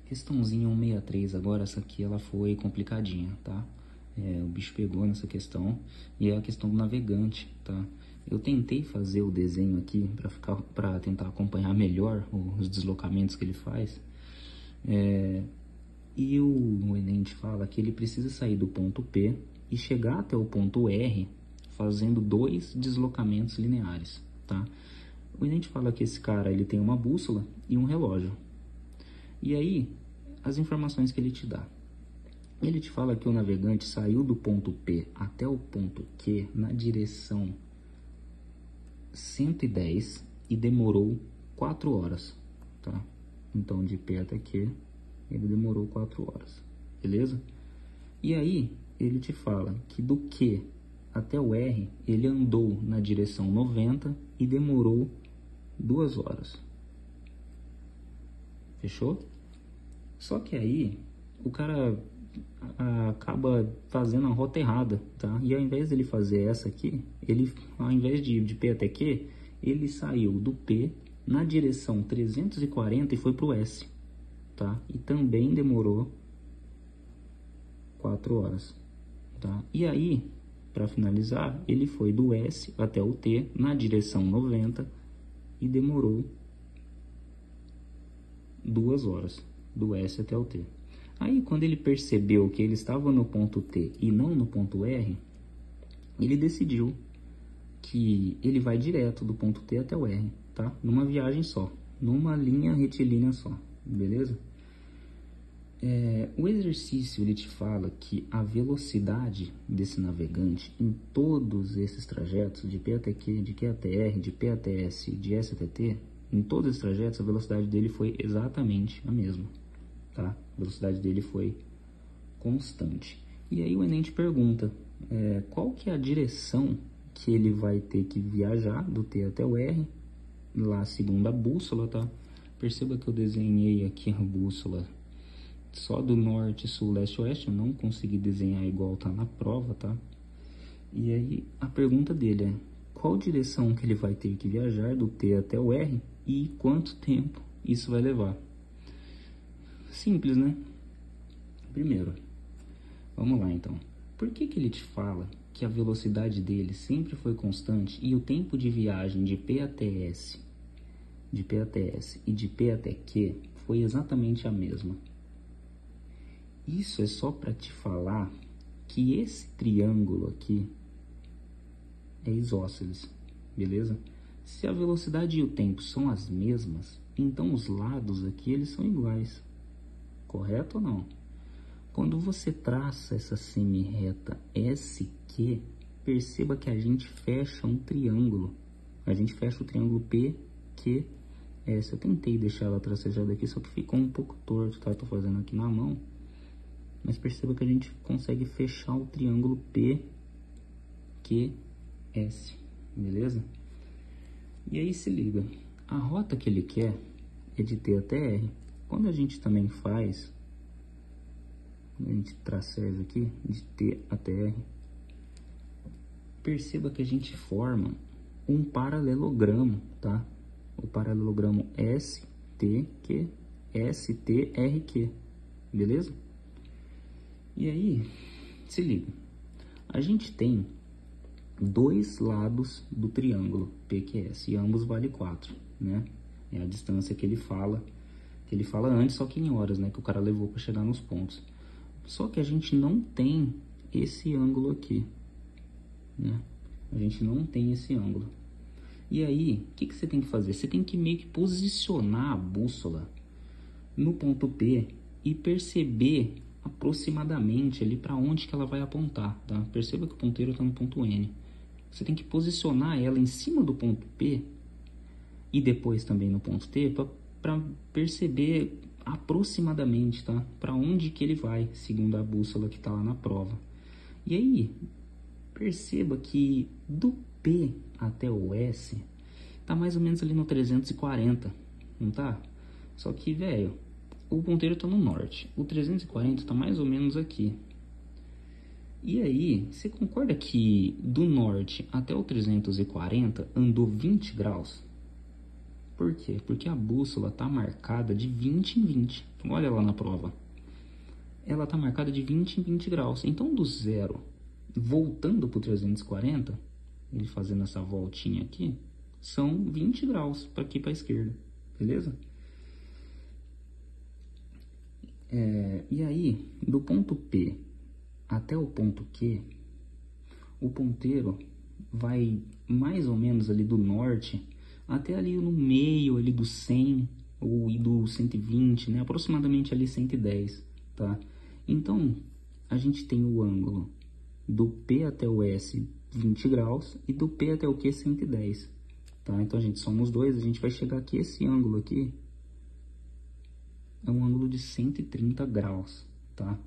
Questãozinha 163 agora, essa aqui ela foi complicadinha, tá? O bicho pegou nessa questão e é a questão do navegante, tá? Eu tentei fazer o desenho aqui para tentar acompanhar melhor os deslocamentos que ele faz. E o Enem te fala que ele precisa sair do ponto P e chegar até o ponto R fazendo 2 deslocamentos lineares, tá? O Enem te fala que esse cara ele tem uma bússola e um relógio. E aí, as informações que ele te dá. Ele te fala que o navegante saiu do ponto P até o ponto Q na direção 110 e demorou 4 horas, tá? Então, de P até Q, ele demorou 4 horas, beleza? E aí, ele te fala que do Q até o R, ele andou na direção 90 e demorou 2 horas. Fechou? Só que aí, o cara acaba fazendo a rota errada, tá? E ao invés dele fazer essa aqui, ele, ao invés de ir de P até Q, ele saiu do P na direção 340 e foi pro S, tá? E também demorou 4 horas, tá? E aí, para finalizar, ele foi do S até o T na direção 90 e demorou 2 horas, do S até o T. Aí, quando ele percebeu que ele estava no ponto T e não no ponto R, ele decidiu que ele vai direto do ponto T até o R, tá? Numa viagem só, numa linha retilínea só, beleza? O exercício, ele te fala que a velocidade desse navegante em todos esses trajetos, de P até Q, de Q até R, de P até S, de S até T, em todos esses trajetos, a velocidade dele foi exatamente a mesma, tá? A velocidade dele foi constante. E aí o Enem te pergunta, qual que é a direção que ele vai ter que viajar do T até o R, lá segundo a bússola, tá? Perceba que eu desenhei aqui a bússola só do norte, sul, leste, oeste, eu não consegui desenhar igual tá na prova, tá? E aí a pergunta dele é, qual direção que ele vai ter que viajar do T até o R e quanto tempo isso vai levar? Simples, né? Primeiro, vamos lá então. Por que que ele te fala que a velocidade dele sempre foi constante e o tempo de viagem de P até S, de P até S e de P até Q foi exatamente a mesma? Isso é só para te falar que esse triângulo aqui é isósceles, beleza? Se a velocidade e o tempo são as mesmas, então os lados aqui eles são iguais, correto ou não? Quando você traça essa semi-reta SQ, perceba que a gente fecha um triângulo. A gente fecha o triângulo PQS. Eu tentei deixar ela tracejada aqui, só que ficou um pouco torto, tá? Eu tô fazendo aqui na mão. Mas perceba que a gente consegue fechar o triângulo PQS, beleza? E aí se liga, a rota que ele quer é de T até R. Quando a gente também faz, a gente traceja aqui, de T até R, perceba que a gente forma um paralelogramo, tá? O paralelogramo STQ, STRQ, beleza? E aí, se liga, a gente tem 2 lados do triângulo PQS e ambos valem 4, né? É a distância que ele fala antes, só que em horas, né? Que o cara levou para chegar nos pontos. Só que a gente não tem esse ângulo aqui, né? A gente não tem esse ângulo. E aí, o que que você tem que fazer? Você tem que meio que posicionar a bússola no ponto P e perceber aproximadamente ali para onde que ela vai apontar, tá? Perceba que o ponteiro está no ponto N. Você tem que posicionar ela em cima do ponto P e depois também no ponto T para perceber aproximadamente, tá? Para onde que ele vai, segundo a bússola que está lá na prova. E aí, perceba que do P até o S tá mais ou menos ali no 340, não tá? Só que, velho, o ponteiro tá no norte, o 340 tá mais ou menos aqui. E aí, você concorda que do norte até o 340 andou 20 graus? Por quê? Porque a bússola está marcada de 20 em 20. Olha lá na prova. Ela está marcada de 20 em 20 graus. Então, do zero, voltando para o 340, ele fazendo essa voltinha aqui, são 20 graus para aqui para a esquerda. Beleza? E aí, do ponto P até o ponto Q, o ponteiro vai mais ou menos ali do norte até ali no meio ali do 100 ou do 120, né? Aproximadamente ali 110, tá? Então, a gente tem o ângulo do P até o S 20 graus e do P até o Q 110, tá? Então, a gente soma os dois, a gente vai chegar aqui, esse ângulo aqui é um ângulo de 130 graus, tá?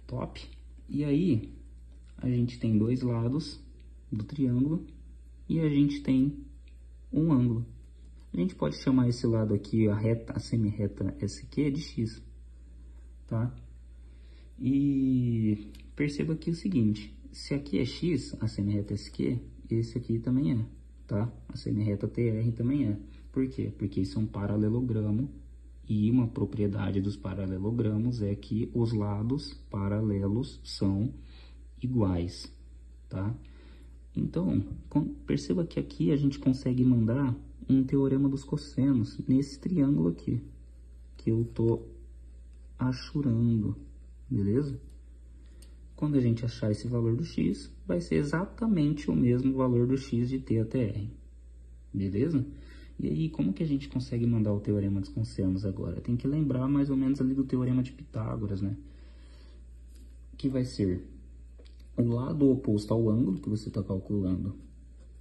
Top. E aí, a gente tem dois lados do triângulo e a gente tem um ângulo. A gente pode chamar esse lado aqui, a semi-reta SQ, de X, tá? E perceba aqui o seguinte, se aqui é X, a semi-reta SQ, esse aqui também é, tá? A semi-reta TR também é. Por quê? Porque isso é um paralelogramo e uma propriedade dos paralelogramos é que os lados paralelos são iguais, tá? Então, perceba que aqui a gente consegue mandar um teorema dos cossenos nesse triângulo aqui, que eu tô achurando, beleza? Quando a gente achar esse valor do x, vai ser exatamente o mesmo valor do x de t até r, beleza? E aí, como que a gente consegue mandar o teorema dos cossenos agora? Tem que lembrar mais ou menos ali do teorema de Pitágoras, né? Que vai ser o lado oposto ao ângulo que você está calculando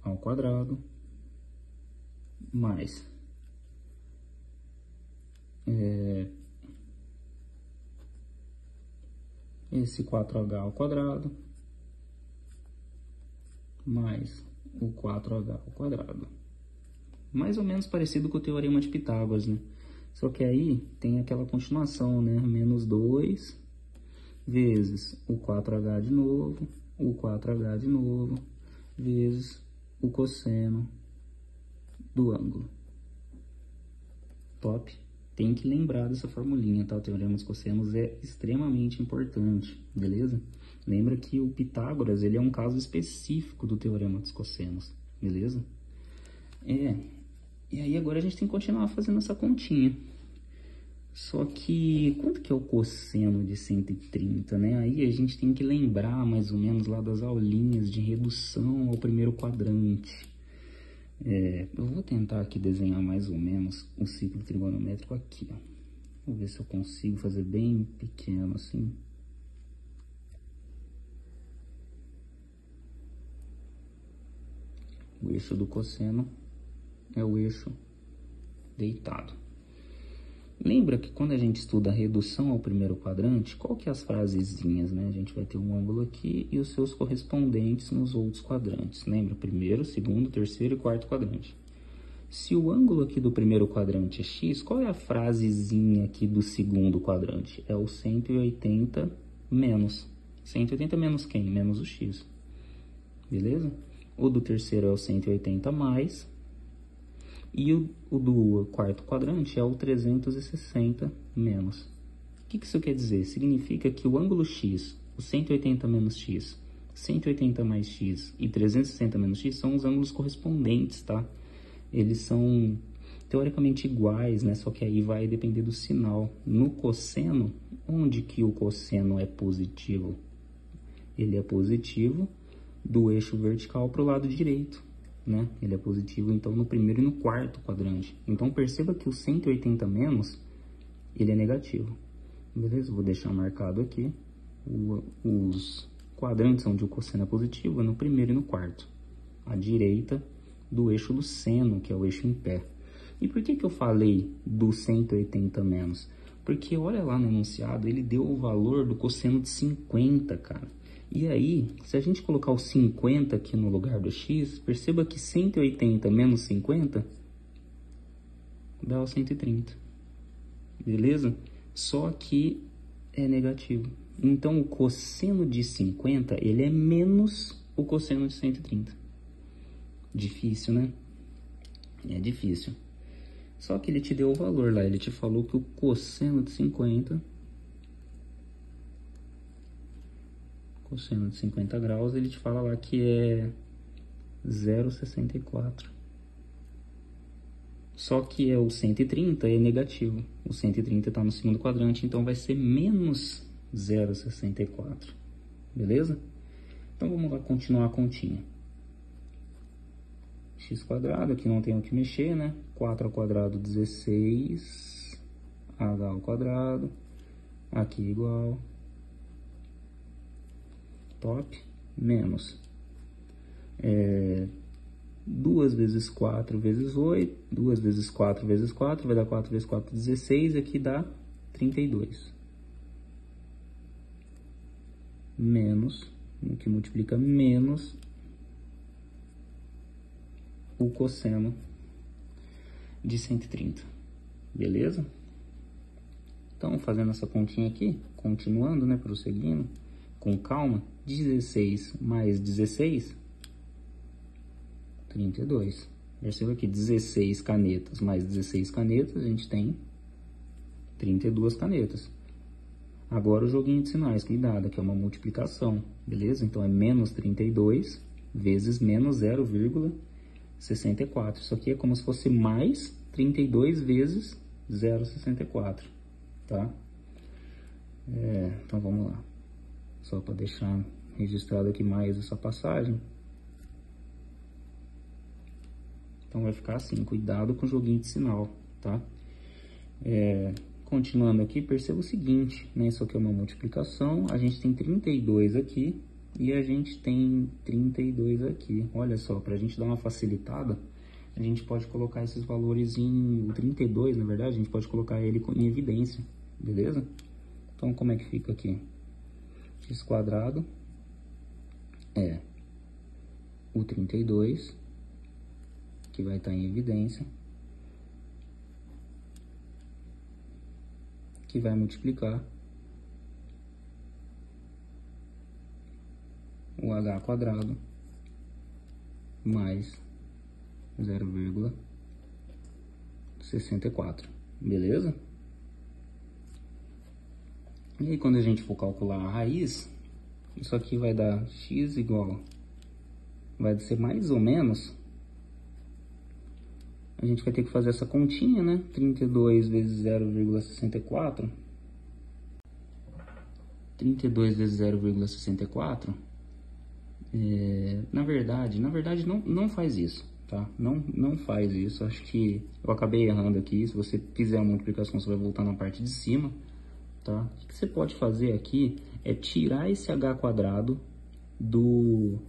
ao quadrado, mais esse 4h ao quadrado, mais o 4h ao quadrado. Mais ou menos parecido com o teorema de Pitágoras, né? Só que aí tem aquela continuação, né? Menos 2 vezes o 4h de novo, o 4h de novo, vezes o cosseno do ângulo. Top? Tem que lembrar dessa formulinha, tá? O teorema dos cossenos é extremamente importante, beleza? Lembra que o Pitágoras, ele é um caso específico do teorema dos cossenos, beleza? E aí agora a gente tem que continuar fazendo essa continha. Só que, quanto que é o cosseno de 130, né? Aí a gente tem que lembrar mais ou menos lá das aulinhas de redução ao primeiro quadrante. Eu vou tentar aqui desenhar mais ou menos o ciclo trigonométrico aqui, ó. Vou ver se eu consigo fazer bem pequeno assim. O eixo do cosseno é o eixo deitado. Lembra que quando a gente estuda a redução ao primeiro quadrante, qual que é as frasezinhas, né? A gente vai ter um ângulo aqui e os seus correspondentes nos outros quadrantes. Lembra? Primeiro, segundo, terceiro e quarto quadrante. Se o ângulo aqui do primeiro quadrante é x, qual é a frasezinha aqui do segundo quadrante? É o 180 menos. 180 menos quem? Menos o x. Beleza? O do terceiro é o 180 mais. E o do quarto quadrante é o 360 menos. O que isso quer dizer? Significa que o ângulo x, o 180 menos x, 180 mais x e 360 menos x são os ângulos correspondentes, tá? Eles são teoricamente iguais, né? Só que aí vai depender do sinal. No cosseno, onde que o cosseno é positivo? Ele é positivo do eixo vertical para o lado direito, né? Ele é positivo, então, no primeiro e no quarto quadrante. Então, perceba que o 180 menos, ele é negativo. Beleza? Vou deixar marcado aqui. Os quadrantes onde o cosseno é positivo é no primeiro e no quarto. À direita do eixo do seno, que é o eixo em pé. E por que eu falei do 180 menos? Porque, olha lá no enunciado, ele deu o valor do cosseno de 50, cara. E aí, se a gente colocar o 50 aqui no lugar do x, perceba que 180 menos 50 dá o 130. Beleza? Só que é negativo. Então, o cosseno de 50, ele é menos o cosseno de 130. Difícil, né? É difícil. Só que ele te deu o valor lá, ele te falou que o cosseno de 50... Cosseno de 50 graus, ele te fala lá que é 0,64. Só que é o 130 é negativo. O 130 está no segundo quadrante, então vai ser menos 0,64. Beleza? Então vamos lá continuar a continha. X quadrado, aqui não tem o que mexer, né? 4 ao quadrado, 16. H ao quadrado. Aqui igual. Top. Menos. 2 vezes 4 vezes 8. 2 vezes 4 vezes 4. Vai dar 4 vezes 4, 16. Aqui dá 32. Menos. O que multiplica menos o cosseno de 130. Beleza? Então, fazendo essa continha aqui, continuando, né, prosseguindo, com calma, 16 mais 16, 32. Perceba aqui, 16 canetas mais 16 canetas, a gente tem 32 canetas. Agora o joguinho de sinais, cuidado, que é uma multiplicação, beleza? Então, é menos 32 vezes menos 0,64. Isso aqui é como se fosse mais 32 vezes 0,64, tá? Então, vamos lá. Só para deixar registrado aqui mais essa passagem. Então, vai ficar assim, cuidado com o joguinho de sinal, tá? Continuando aqui, perceba o seguinte, né? Isso aqui é uma multiplicação, a gente tem 32 aqui e a gente tem 32 aqui. Olha só, para a gente dar uma facilitada, a gente pode colocar esses valores em... O 32, na verdade, a gente pode colocar ele em evidência, beleza? Então, como é que fica aqui? X quadrado é o 32, que vai estar em evidência, que vai multiplicar o h quadrado mais 0,64, beleza? E aí, quando a gente for calcular a raiz, isso aqui vai dar x igual, vai ser mais ou menos, a gente vai ter que fazer essa continha, né? 32 vezes 0,64. 32 vezes 0,64. Na verdade não faz isso, tá? Não faz isso. Acho que eu acabei errando aqui. Se você fizer a multiplicação, você vai voltar na parte de cima, tá? O que você pode fazer aqui é tirar esse h quadrado do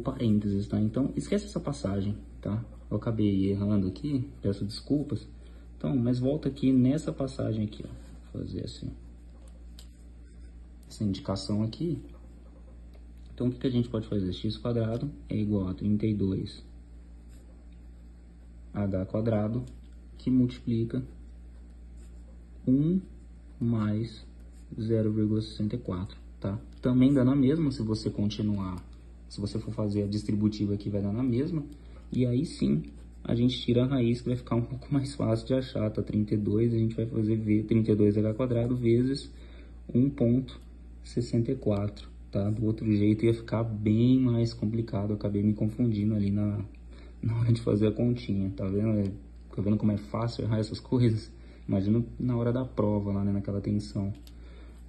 parênteses, tá? Então, esquece essa passagem, tá? Eu acabei errando aqui, peço desculpas. Então, mas volta aqui nessa passagem aqui, ó. Vou fazer assim. Essa indicação aqui. Então, o que a gente pode fazer? X quadrado é igual a 32 h quadrado, que multiplica 1 mais 0,64, tá? Também dá na mesma, se você continuar, se você for fazer a distributiva aqui, vai dar na mesma. E aí sim, a gente tira a raiz, que vai ficar um pouco mais fácil de achar, tá? 32, a gente vai fazer 32h quadrado vezes 1,64, tá? Do outro jeito ia ficar bem mais complicado, eu acabei me confundindo ali na hora de fazer a continha, tá vendo? Tá vendo como é fácil errar essas coisas? Imagina na hora da prova, lá, né, naquela tensão.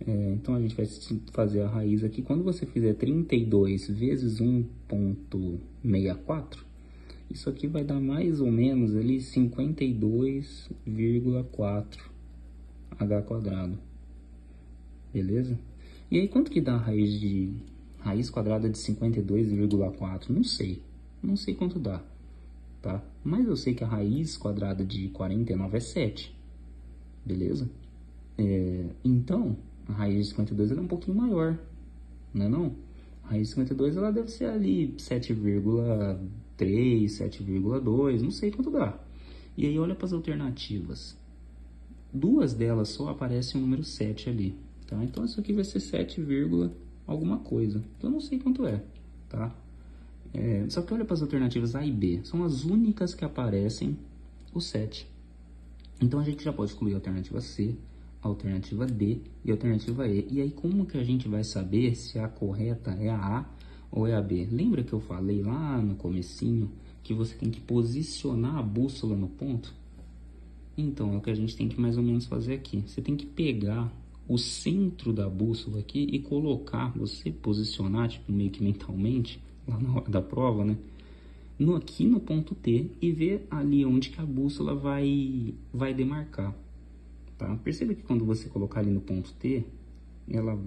Então, a gente vai fazer a raiz aqui. Quando você fizer 32 vezes 1,64, isso aqui vai dar mais ou menos ali 52,4 h quadrado. Beleza? E aí, quanto que dá a raiz quadrada de 52,4? Não sei. Não sei quanto dá, tá? Mas eu sei que a raiz quadrada de 49 é 7. Beleza? Então, a raiz de 52 ela é um pouquinho maior, não é não? A raiz de 52 ela deve ser ali 7,3, 7,2, não sei quanto dá. E aí olha para as alternativas. Duas delas só aparece o número 7 ali, tá? Então isso aqui vai ser 7, alguma coisa. Então eu não sei quanto é, tá? Só que olha para as alternativas A e B, são as únicas que aparecem o 7. Então a gente já pode excluir a alternativa C, a alternativa D e a alternativa E. E aí como que a gente vai saber se a correta é a A ou é a B? Lembra que eu falei lá no comecinho que você tem que posicionar a bússola no ponto? Então é o que a gente tem que mais ou menos fazer aqui. Você tem que pegar o centro da bússola aqui e colocar, você posicionar, tipo, meio que mentalmente, lá na hora da prova, né? Aqui no ponto T e ver ali onde que a bússola vai demarcar, tá? Perceba que quando você colocar ali no ponto T,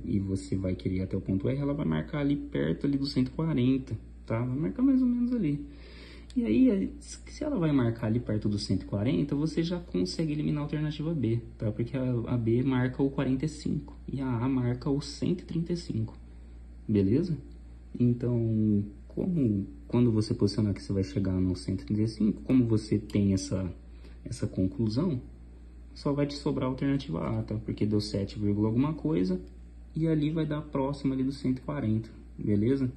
e você vai querer ir até o ponto R, ela vai marcar ali perto ali do 140, tá? Vai marcar mais ou menos ali. E aí, se ela vai marcar ali perto do 140, você já consegue eliminar a alternativa B, tá? Porque a B marca o 45 e a A marca o 135, beleza? Então, quando você posicionar que você vai chegar no 135, como você tem essa conclusão, só vai te sobrar a alternativa A, tá? Porque deu 7, alguma coisa e ali vai dar próximo ali do 140, beleza?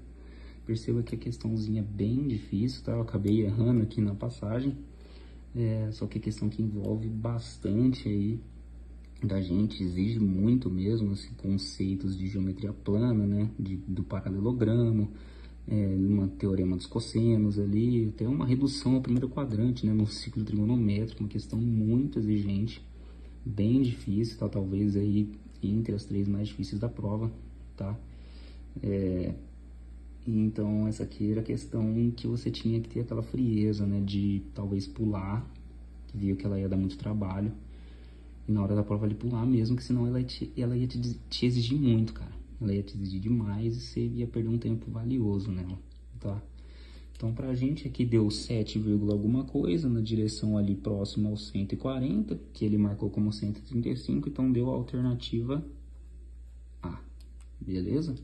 Perceba que a questãozinha é bem difícil, tá? Eu acabei errando aqui na passagem, só que a questão que envolve bastante aí da gente, exige muito mesmo, assim, conceitos de geometria plana, né? Do paralelogramo, uma teorema dos cossenos ali, até uma redução ao primeiro quadrante, né? No ciclo trigonométrico, uma questão muito exigente, bem difícil, tá? Talvez aí entre as 3 mais difíceis da prova, tá? Então, essa aqui era a questão que você tinha que ter aquela frieza, né, de talvez pular, que viu que ela ia dar muito trabalho, e na hora da prova ele pular mesmo, que senão ela ia te exigir muito, cara. Ela ia te exigir demais e você ia perder um tempo valioso nela, tá? Então, pra gente aqui deu 7, alguma coisa, na direção ali próxima ao 140, que ele marcou como 135, então deu a alternativa A, beleza?